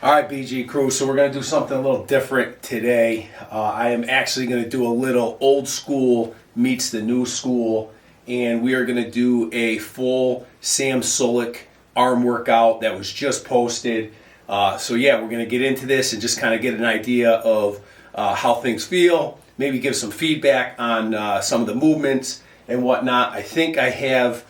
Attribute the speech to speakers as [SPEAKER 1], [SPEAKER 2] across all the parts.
[SPEAKER 1] All right, BG crew, so we're going to do something a little different today. I am actually going to do a little old school meets the new school, and we are going to do a full Sam Sulek arm workout that was just posted. So yeah, we're going to get into this and just kind of get an idea of how things feel, maybe give some feedback on some of the movements and whatnot. I think I have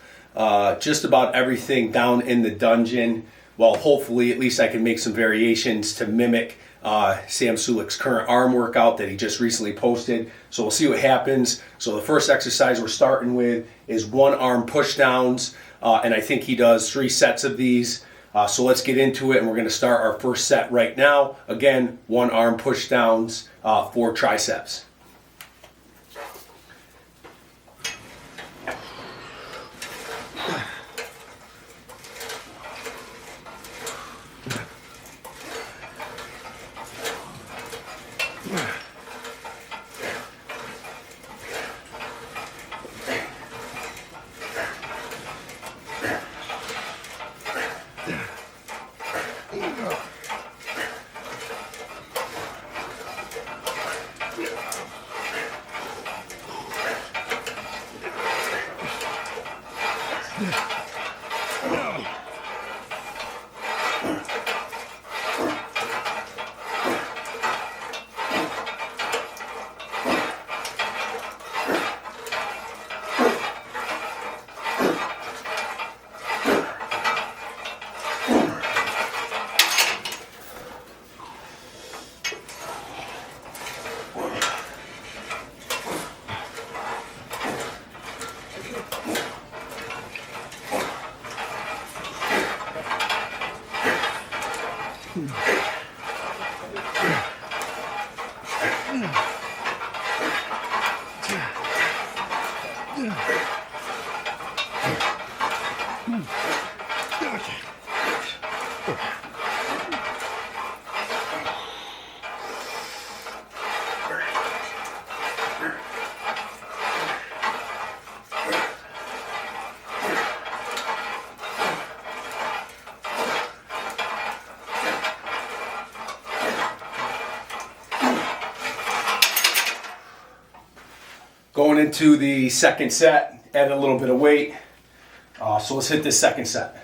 [SPEAKER 1] just about everything down in the dungeon. Well, hopefully, at least I can make some variations to mimic Sam Sulek's current arm workout that he just recently posted. So we'll see what happens. So the first exercise we're starting with is one arm push downs, and I think he does 3 sets of these. So let's get into it, and we're going to start our first set right now. Again, one arm push downs for triceps. Going into the second set, add a little bit of weight. So let's hit this second set.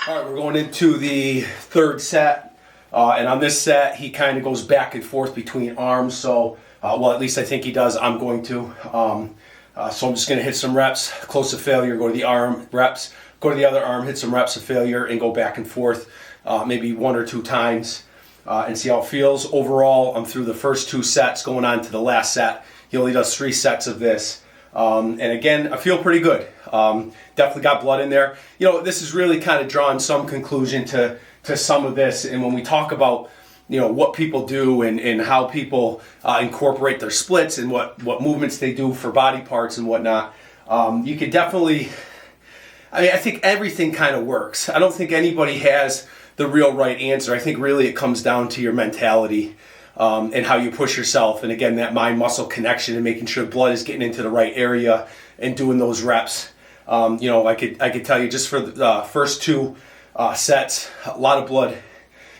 [SPEAKER 1] All right, we're going into the third set, and on this set, he kind of goes back and forth between arms, so, well, at least I think he does. I'm going to. So I'm just going to hit some reps, close to failure, go to the arm, reps, go to the other arm, hit some reps of failure, and go back and forth maybe 1 or 2 times and see how it feels. Overall, I'm through the first 2 sets, going on to the last set. He only does 3 sets of this. And again, I feel pretty good. Definitely got blood in there. You know, this is really kind of drawing some conclusion to some of this. And when we talk about, what people do and how people incorporate their splits and what movements they do for body parts and whatnot. You could definitely, I think everything kind of works. I don't think anybody has the real right answer. I think really it comes down to your mentality and how you push yourself. And again, that mind-muscle connection and making sure blood is getting into the right area and doing those reps. I could tell you just for the first 2 sets, a lot of blood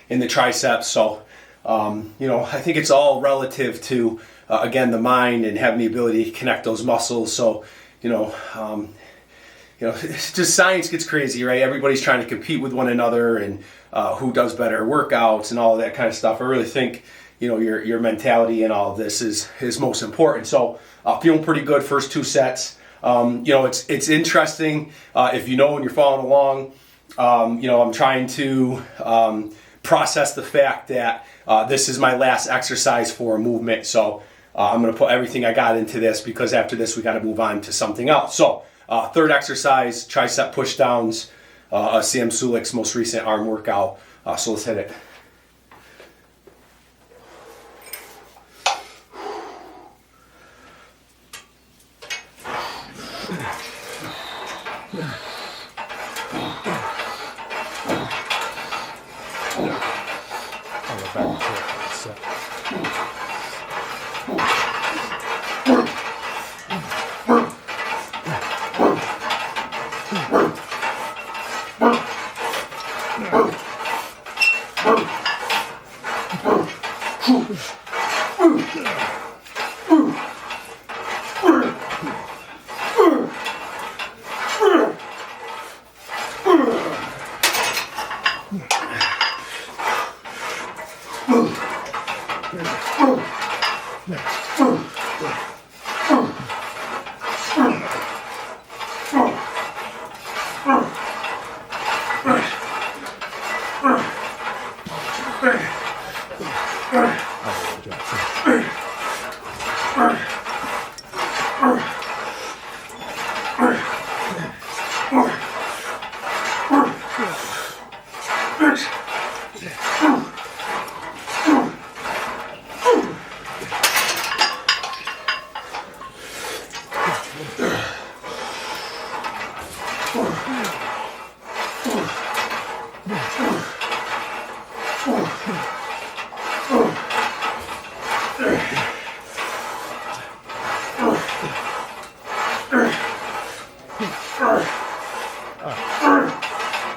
[SPEAKER 1] in the triceps. So, I think it's all relative to, again, the mind and having the ability to connect those muscles. So, it's just science gets crazy, right? Everybody's trying to compete with one another and who does better workouts and all of that kind of stuff. I really think, your mentality and all of this is most important. So, feeling pretty good first 2 sets. It's interesting if and you're following along. I'm trying to process the fact that this is my last exercise for a movement. So I'm going to put everything I got into this because after this we got to move on to something else. So third exercise, tricep pushdowns, Sam Sulik's most recent arm workout. So let's hit it.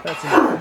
[SPEAKER 2] That's enough.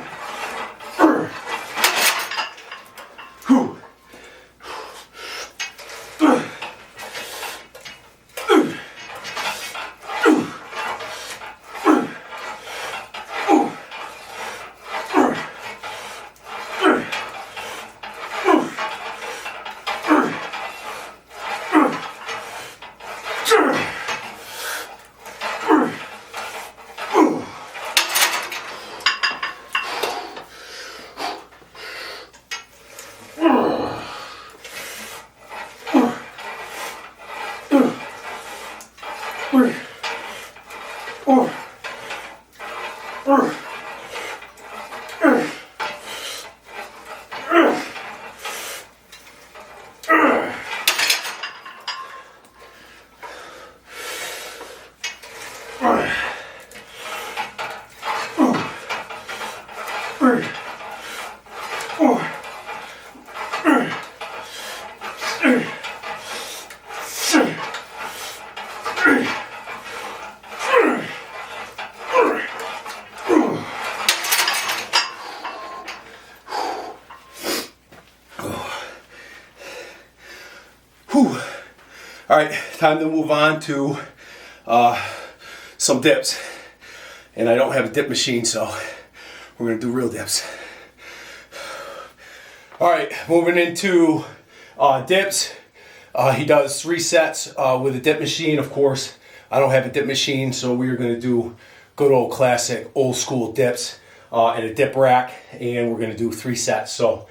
[SPEAKER 1] All right, time to move on to some dips. And I don't have a dip machine, so we're gonna do real dips. All right, moving into dips. He does 3 sets with a dip machine. Of course, I don't have a dip machine, so we are gonna do good old classic, old school dips and a dip rack, and we're gonna do 3 sets. So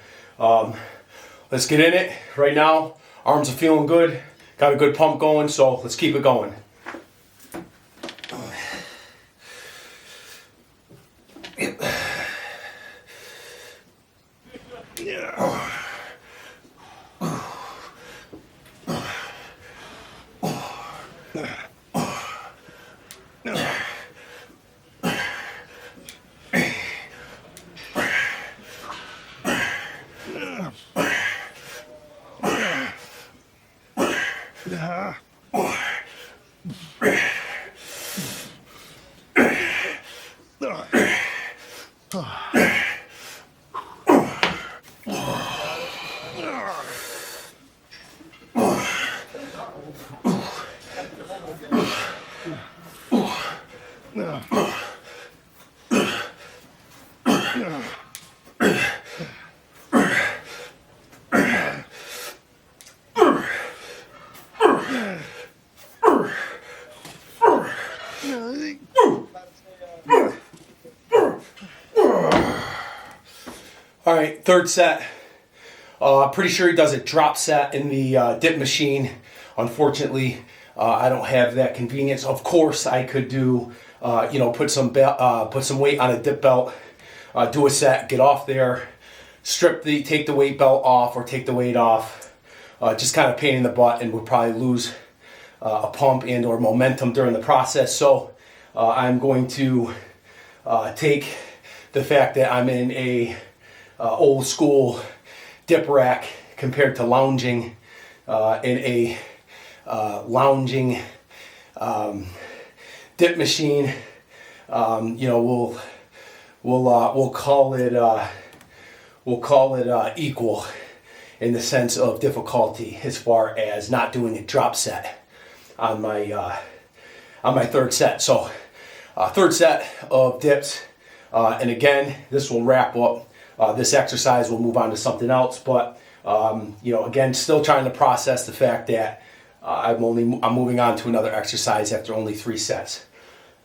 [SPEAKER 1] let's get in it right now. Arms are feeling good. Got a good pump going, so let's keep it going. All right, third set. Pretty sure he does a drop set in the dip machine. Unfortunately, I don't have that convenience. Of course, I could do, put some weight on a dip belt, do a set, get off there, take the weight belt off or take the weight off. Just kind of pain in the butt, and would probably lose a pump and or momentum during the process. So I'm going to take the fact that I'm in a old school dip rack compared to lounging in a lounging dip machine. We'll call it equal in the sense of difficulty as far as not doing a drop set on my third set. So third set of dips, and again, this will wrap up this exercise. We'll move on to something else, but again, still trying to process the fact that I'm moving on to another exercise after only 3 sets.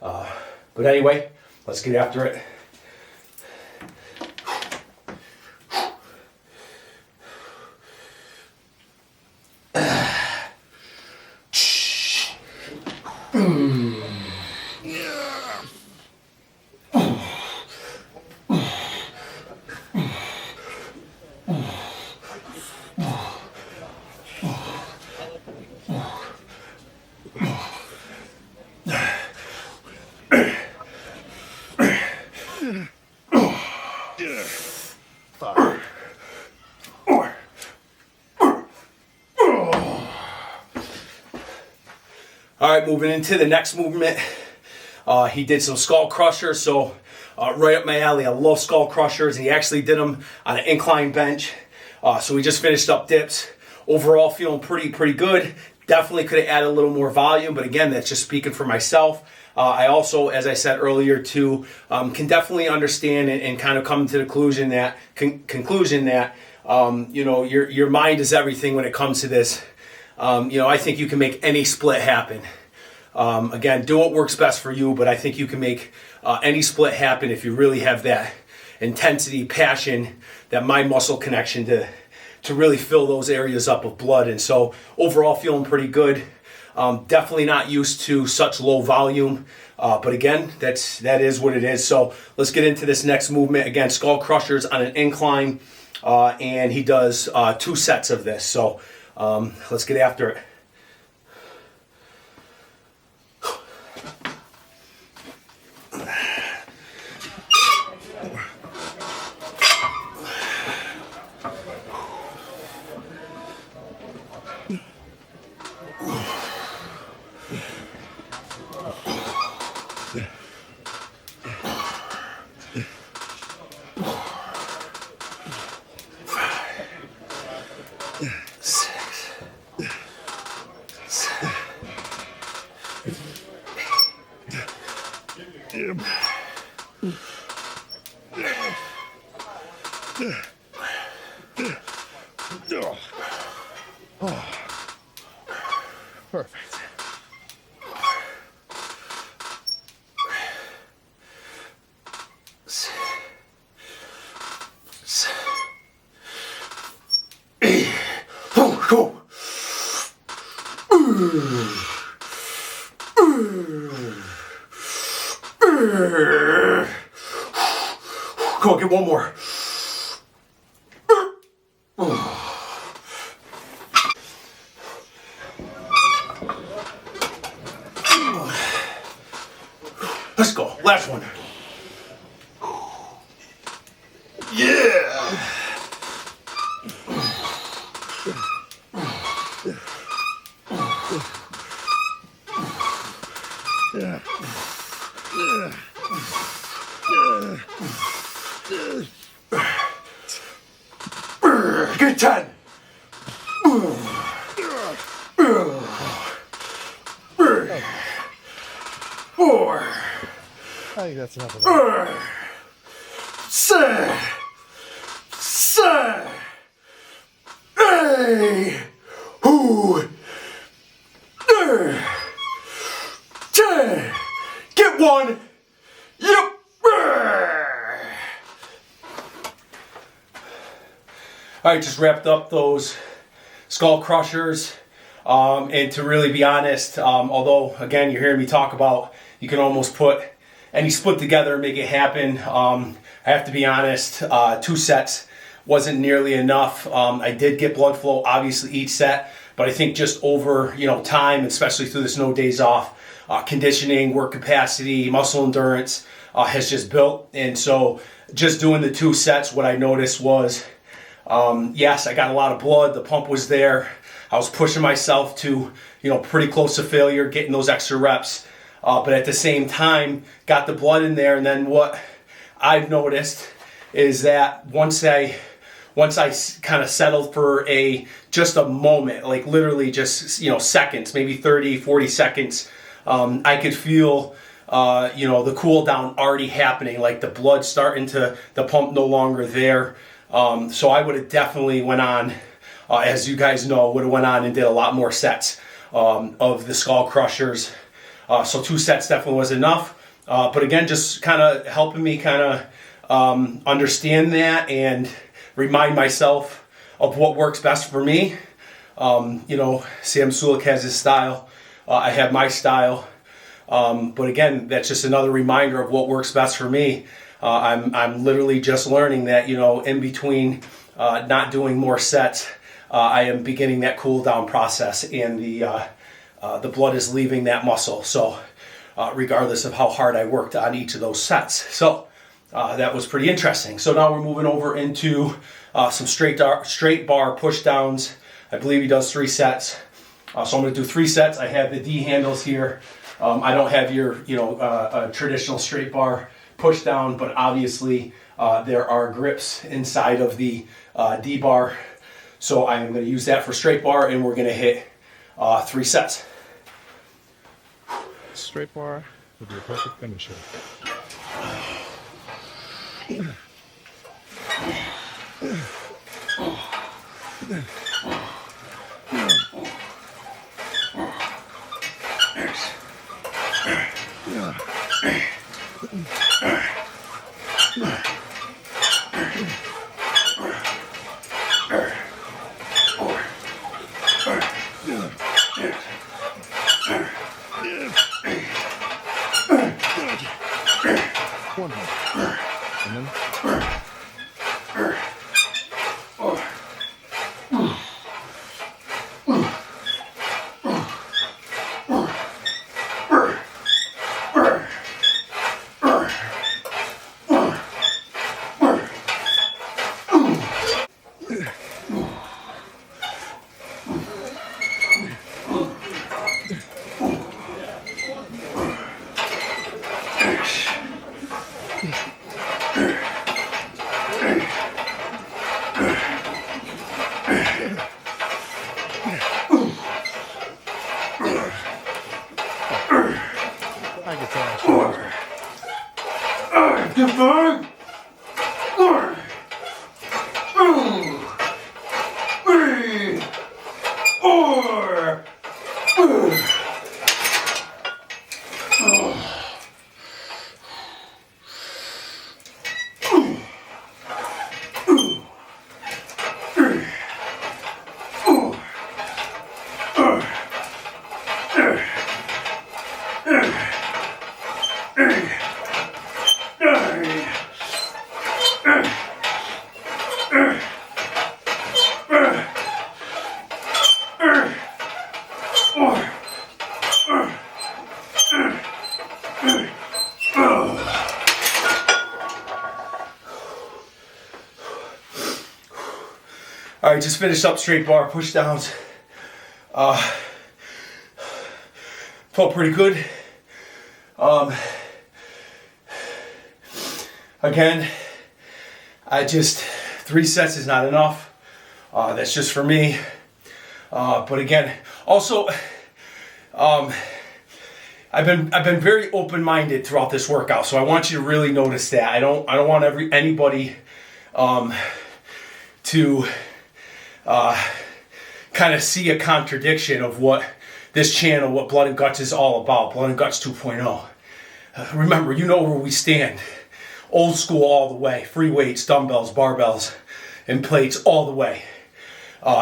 [SPEAKER 1] But anyway, let's get after it. All right, moving into the next movement. He did some skull crushers, so right up my alley. I love skull crushers, and he actually did them on an incline bench. So we just finished up dips. Overall, feeling pretty good. Definitely could have added a little more volume, but again, that's just speaking for myself. I also, as I said earlier, too, can definitely understand and kind of come to the conclusion that your mind is everything when it comes to this. I think you can make any split happen. Again, do what works best for you, but I think you can make any split happen if you really have that intensity, passion, that mind muscle connection to really fill those areas up with blood. And so overall, feeling pretty good. Definitely not used to such low volume, but again, that is what it is. So let's get into this next movement. Again, skull crushers on an incline, and he does 2 sets of this. So let's get after it.
[SPEAKER 2] Perfect.
[SPEAKER 1] Come on, get one more. Let's go. Last one. Yeah. Get 10. 4.
[SPEAKER 2] I think that's enough of that.
[SPEAKER 1] 6, 8, 10. Get 1. Yep. All right, just wrapped up those skull crushers. And to really be honest, although, again, you're hearing me talk about you can almost put any split together and make it happen, I have to be honest, 2 sets wasn't nearly enough. I did get blood flow, obviously, each set, but I think just over time, especially through this no days off, conditioning, work capacity, muscle endurance has just built. And so just doing the 2 sets, what I noticed was, yes, I got a lot of blood. The pump was there. I was pushing myself to, pretty close to failure, getting those extra reps. But at the same time, got the blood in there. And then what I've noticed is that once I kind of settled for just a moment, like literally just, seconds, maybe 30, 40 seconds, I could feel, the cool down already happening, like the blood starting the pump no longer there. So I would have definitely went on, as you guys know, would have went on and did a lot more sets of the skull crushers. So 2 sets definitely was enough. But again, just kind of helping me understand that and remind myself of what works best for me. Sam Sulek has his style. I have my style. But again, that's just another reminder of what works best for me. I'm literally just learning that, in between not doing more sets, I am beginning that cool down process, and the blood is leaving that muscle. So regardless of how hard I worked on each of those sets. So that was pretty interesting. So now we're moving over into some straight bar push downs. I believe he does 3 sets. So I'm going to do 3 sets. I have the D handles here. I don't have your, traditional straight bar push down, but obviously there are grips inside of the D bar. So I am going to use that for straight bar, and we're going to hit 3 sets.
[SPEAKER 2] Straight bar would be a perfect finisher. One more. And then I get that.
[SPEAKER 1] All right, just finished up straight bar push downs. Felt pretty good. Again, 3 sets is not enough. That's just for me. But again, also, I've been very open-minded throughout this workout, so I want you to really notice that. I don't want anybody to kind of see a contradiction of what this channel, what Blood and Guts is all about. Blood and Guts 2.0. Remember, you know where we stand. Old school all the way. Free weights, dumbbells, barbells. and plates all the way.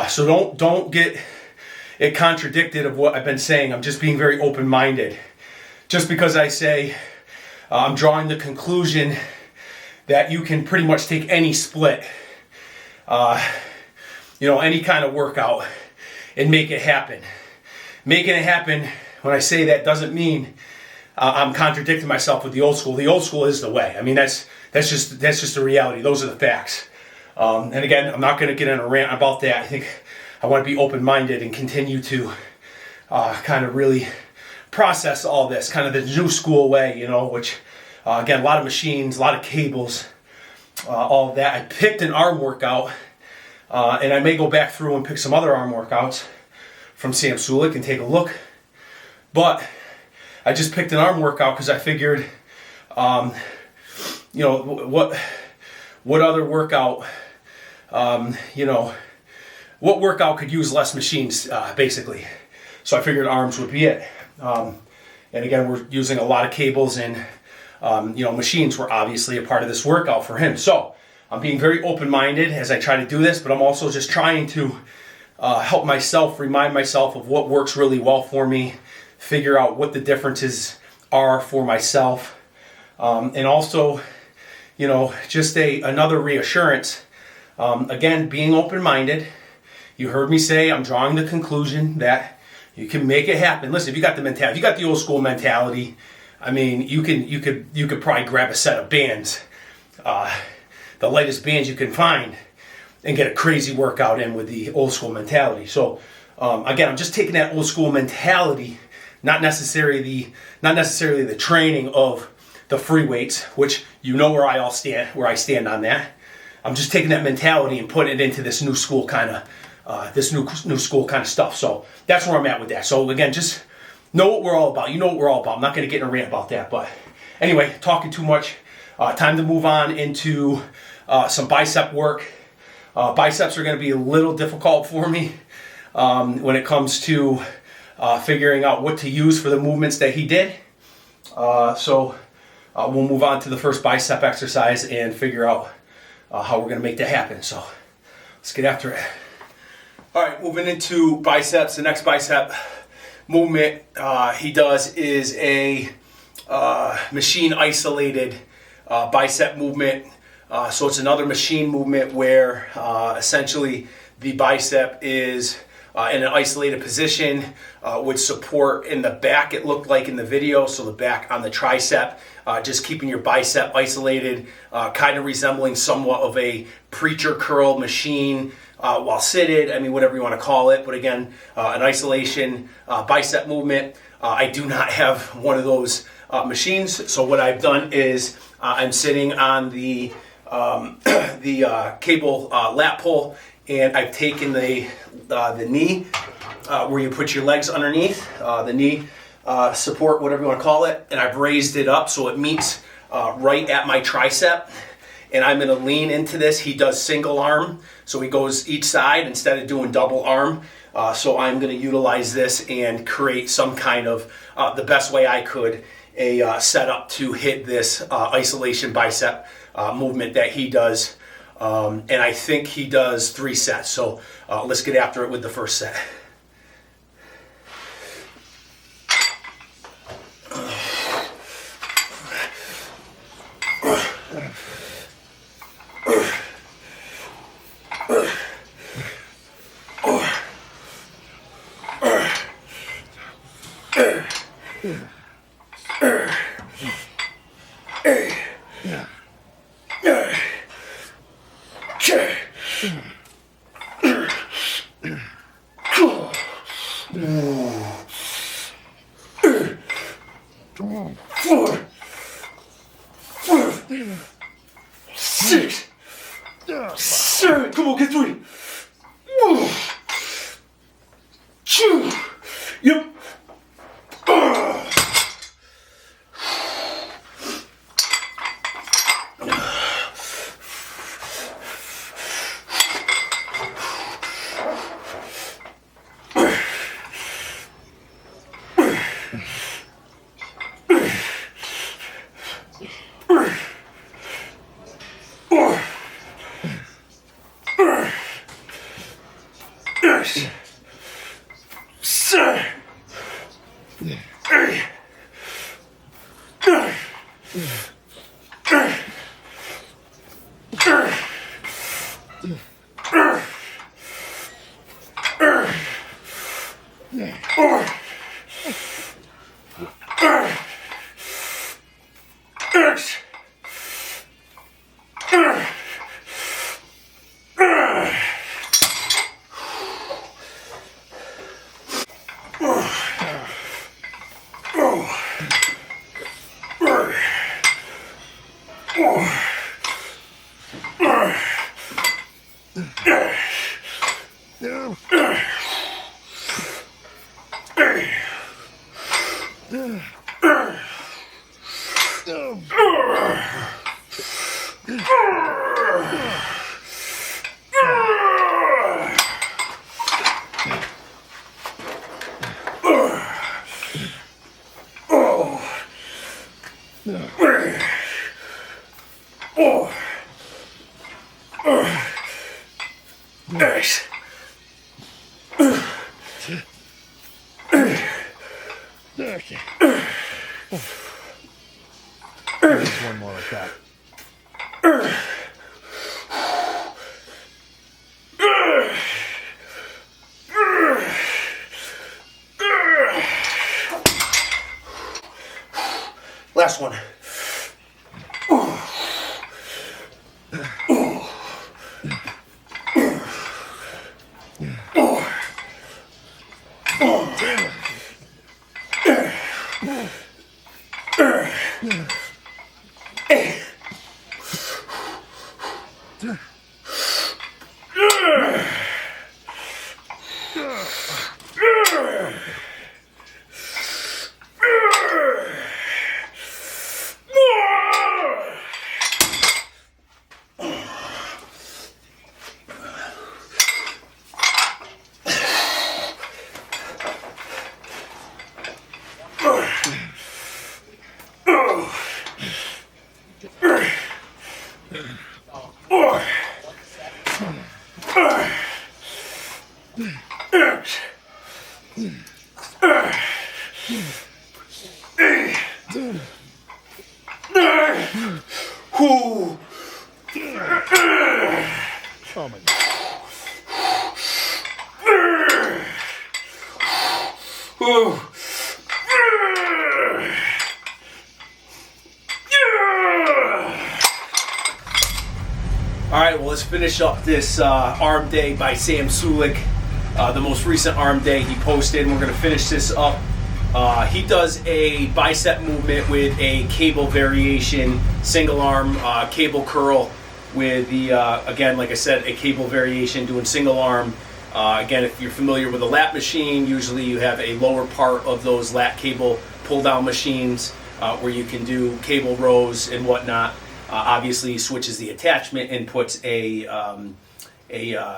[SPEAKER 1] So don't get it contradicted of what I've been saying. I'm just being very open-minded. Just because I say I'm drawing the conclusion that you can pretty much take any split, any kind of workout and make it happen. Making it happen, when I say that, doesn't mean I'm contradicting myself with the old school. The old school is the way. I mean, that's just the reality. Those are the facts. And again, I'm not going to get in a rant about that. I think I want to be open-minded and continue to kind of really process all this, kind of the new school way, which, again, a lot of machines, a lot of cables, all of that. I picked an arm workout, and I may go back through and pick some other arm workouts from Sam Sulik and take a look. But I just picked an arm workout because I figured, what other workout, what workout could use less machines, basically. So I figured arms would be it. And again, we're using a lot of cables, and machines were obviously a part of this workout for him. So I'm being very open-minded as I try to do this, but I'm also just trying to help myself, remind myself of what works really well for me, figure out what the differences are for myself, and also, just another reassurance. Again, being open-minded. You heard me say I'm drawing the conclusion that you can make it happen. Listen, if you got the mentality, if you got the old school mentality, I mean, you could probably grab a set of bands, the lightest bands you can find, and get a crazy workout in with the old school mentality. So again, I'm just taking that old school mentality, not necessarily the training of the free weights, which where I stand on that. I'm just taking that mentality and putting it into this new school kind of stuff. So that's where I'm at with that. So again, just know what we're all about. You know what we're all about. I'm not going to get in a rant about that. But anyway, talking too much. Time to move on into some bicep work. Biceps are going to be a little difficult for me when it comes to figuring out what to use for the movements that he did. So we'll move on to the first bicep exercise and figure out how we're going to make that happen. So let's get after it. All right, moving into biceps. The next bicep movement he does is a machine isolated bicep movement. So it's another machine movement where essentially the bicep is in an isolated position with support in the back, it looked like in the video. So the back on the tricep, just keeping your bicep isolated, kind of resembling somewhat of a preacher curl machine while seated. I mean, whatever you want to call it. But again, an isolation bicep movement. I do not have one of those machines. So what I've done is I'm sitting on the cable lat pull, and I've taken the knee where you put your legs underneath, the knee support, whatever you want to call it, and I've raised it up so it meets right at my tricep, and I'm going to lean into this. He does single arm, so he goes each side instead of doing double arm. So I'm going to utilize this and create some kind of, the best way I could, a setup to hit this isolation bicep movement that he does. And I think he does 3 sets. So let's get after it with the first set. Six, 7, come on, get 3. 2, yep.
[SPEAKER 2] Okay. Just one more like that.
[SPEAKER 1] Last one.
[SPEAKER 2] Oh my God.
[SPEAKER 1] All right, well, let's finish up this arm day by Sam Sulik, the most recent arm day he posted, and we're going to finish this up. He does a bicep movement with a cable variation, single arm cable curl with the, again, like I said, a cable variation doing single arm. Again, if you're familiar with a lat machine, usually you have a lower part of those lat cable pull down machines where you can do cable rows and whatnot. Obviously, he switches the attachment and puts a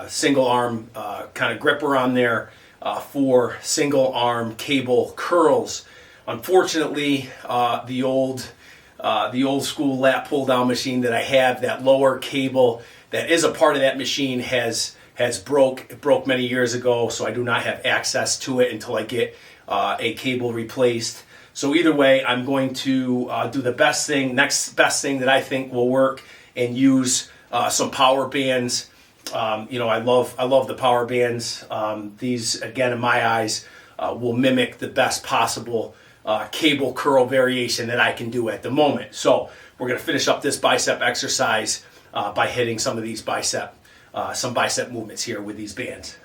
[SPEAKER 1] single arm kind of gripper on there for single arm cable curls. Unfortunately, the old school lat pull down machine that I have, that lower cable that is a part of that machine has broke many years ago, so I do not have access to it until I get a cable replaced. So either way, I'm going to do the next best thing that I think will work, and use some power bands. I love the power bands. These, again, in my eyes, will mimic the best possible cable curl variation that I can do at the moment. So we're going to finish up this bicep exercise by hitting some of these bicep movements here with these bands.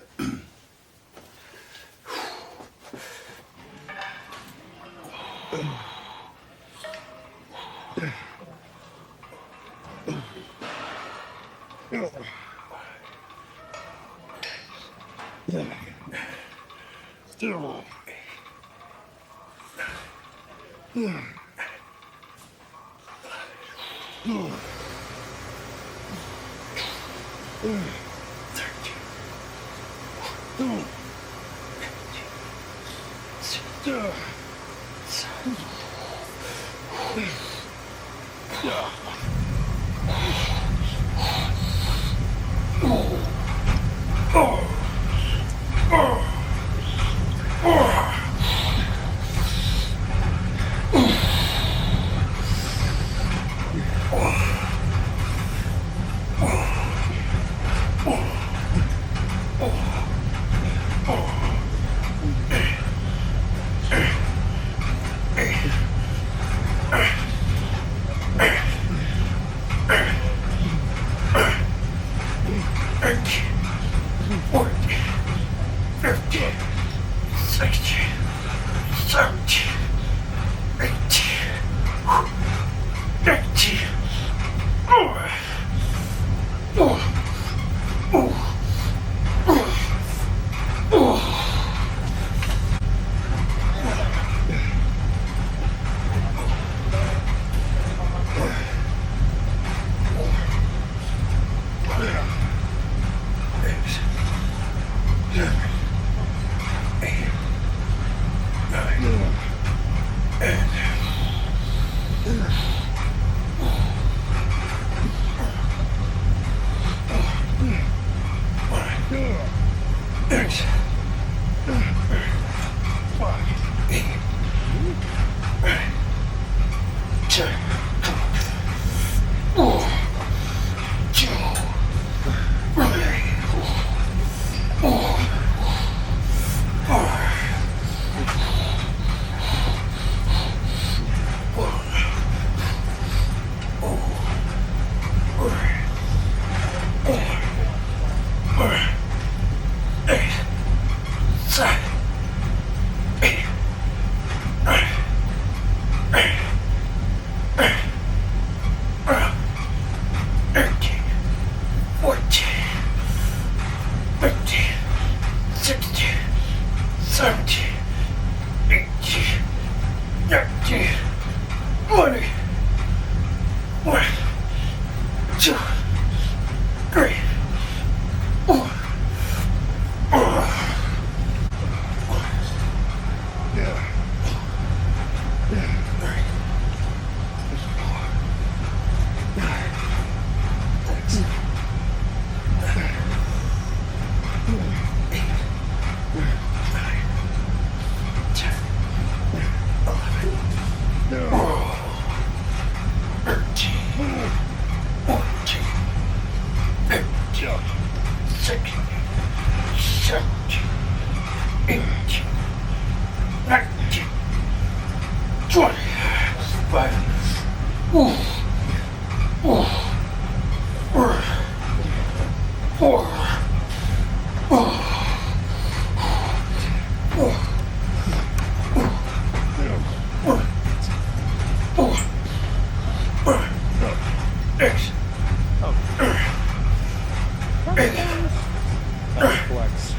[SPEAKER 2] Flex.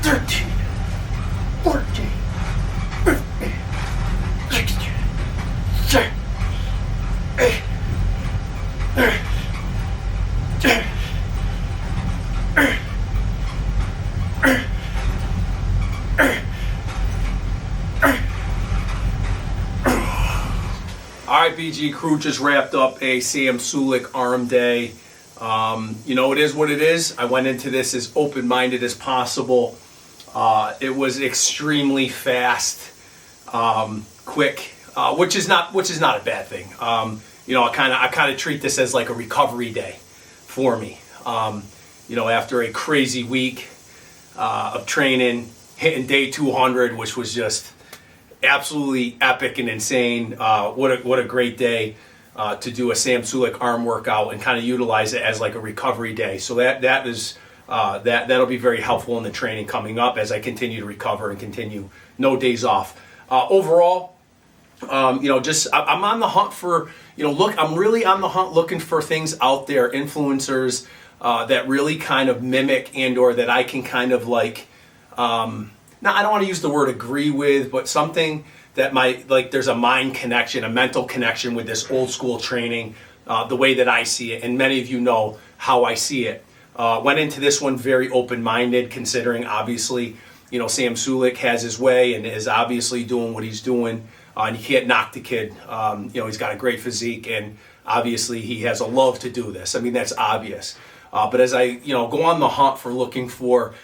[SPEAKER 3] 13, 14, 15, 16, 17, 8, 9, 10.
[SPEAKER 1] All right, BG crew, just wrapped up a Sam Sulik arm day. You know, it is what it is. I went into this as open-minded as possible. It was extremely fast, quick, which is not a bad thing. You know, I kind of treat this as like a recovery day for me. You know, after a crazy week of training, hitting day 200, which was just absolutely epic and insane. What a great day to do a Sam Sulik arm workout and kind of utilize it as like a recovery day. So that'll be very helpful in the training coming up as I continue to recover and continue no days off. Overall, you know, just I'm on the hunt for, you know, I'm really on the hunt looking for things out there, influencers that really kind of mimic and or that I can kind of like. Now, I don't want to use the word agree with, but something that there's a mind connection, a mental connection with this old school training, the way that I see it. And many of you know how I see it. Went into this one very open-minded, considering obviously, you know, Sam Sulik has his way and is obviously doing what he's doing. And you can't knock the kid. You know, he's got a great physique and obviously he has a love to do this. I mean, that's obvious. But as I, you know, go on the hunt for looking for,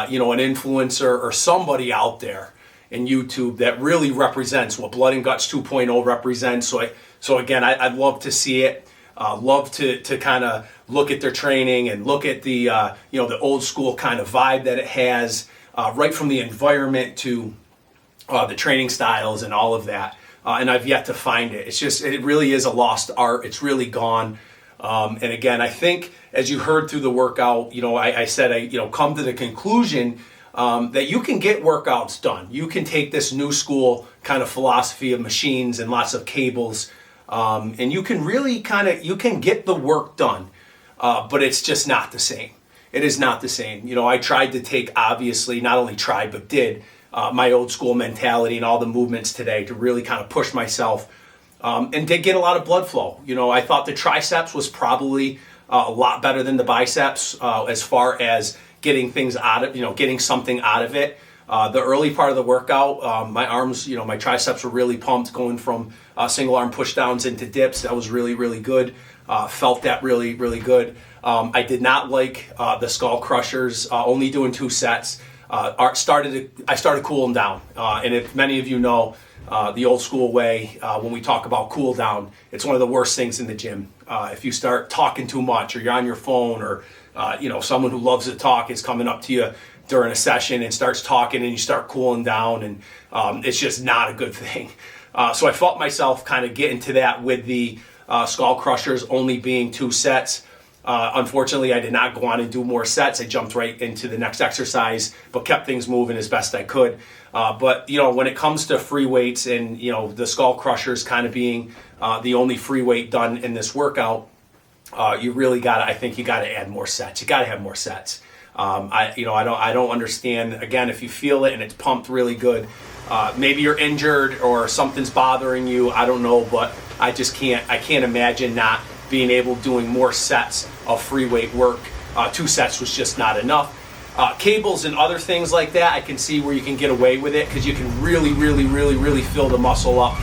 [SPEAKER 1] you know, an influencer or somebody out there in YouTube that really represents what Blood and Guts 2.0 represents. So again, I'd love to see it. Love to kind of look at their training and look at the the old school kind of vibe that it has, right from the environment to the training styles and all of that. And I've yet to find it. It really is a lost art. It's really gone. And again, I think as you heard through the workout, I said I come to the conclusion that you can get workouts done. You can take this new school kind of philosophy of machines and lots of cables, and you can really you can get the work done, but it's just not the same. It is not the same. I tried to take, obviously, not only tried, but did my old school mentality and all the movements today to really kind of push myself, and did get a lot of blood flow. I thought the triceps was probably a lot better than the biceps as far as getting things out of, getting something out of it. The early part of the workout, my arms, my triceps were really pumped going from single arm push downs into dips. That was really, really good. Felt that really, really good. I did not like the skull crushers, only doing 2 sets. I started cooling down. And if many of you know the old school way, when we talk about cool down, it's one of the worst things in the gym. If you start talking too much, or you're on your phone, or someone who loves to talk is coming up to you during a session and starts talking, and you start cooling down, and it's just not a good thing. So I felt myself kind of get into that with the skull crushers only being 2 sets. Unfortunately, I did not go on and do more sets. I jumped right into the next exercise, but kept things moving as best I could. But when it comes to free weights and the skull crushers kind of being the only free weight done in this workout, you really I think you got to add more sets. You got to have more sets. I don't understand. Again, if you feel it and it's pumped really good, maybe you're injured or something's bothering you. I don't know, but I can't imagine not being able doing more sets of free weight work. 2 sets was just not enough. Cables and other things like that, I can see where you can get away with it, because you can really, really, really, really fill the muscle up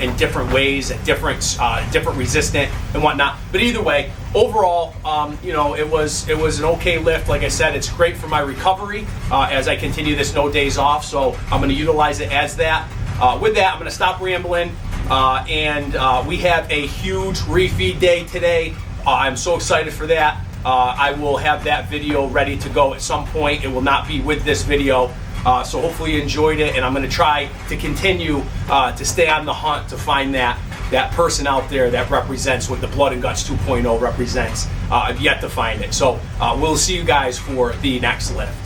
[SPEAKER 1] in different ways, at different resistant and whatnot. But either way, overall, it was an okay lift. Like I said, it's great for my recovery as I continue this no days off. So I'm going to utilize it as that. With that, I'm going to stop rambling. And we have a huge refeed day today. I'm so excited for that. I will have that video ready to go at some point. It will not be with this video. So hopefully you enjoyed it, and I'm going to try to continue to stay on the hunt to find that person out there that represents what the Blood and Guts 2.0 represents. I've yet to find it. So we'll see you guys for the next lift.